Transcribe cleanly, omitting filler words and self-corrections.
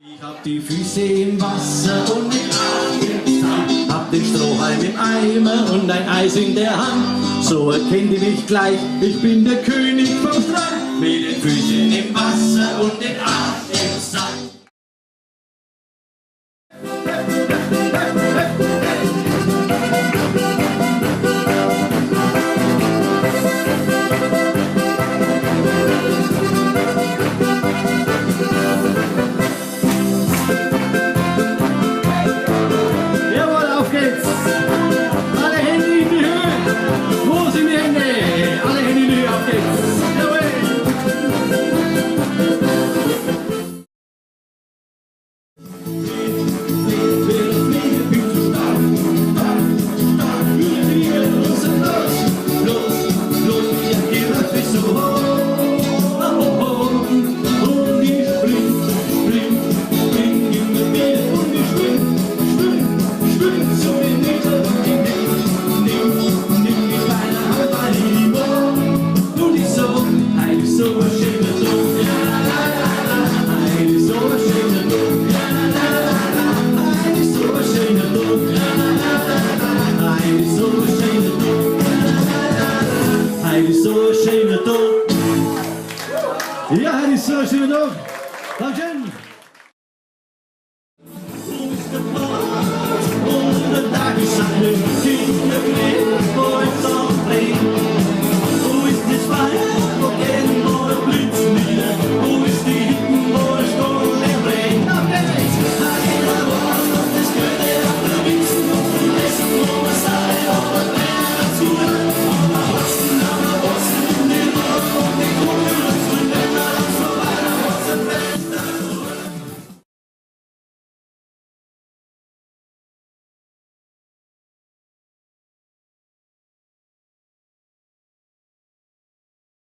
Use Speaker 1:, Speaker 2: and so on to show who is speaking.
Speaker 1: Ich hab die Füße im Wasser und den Arm im Sand, hab den Strohhalm im Eimer und ein Eis in der Hand. So erkennt ihr mich gleich, ich bin der König vom Strand, mit den Füßen im Wasser und den Arm im Sand.
Speaker 2: Ja, Heidi, so schönen Dank. Dankeschön.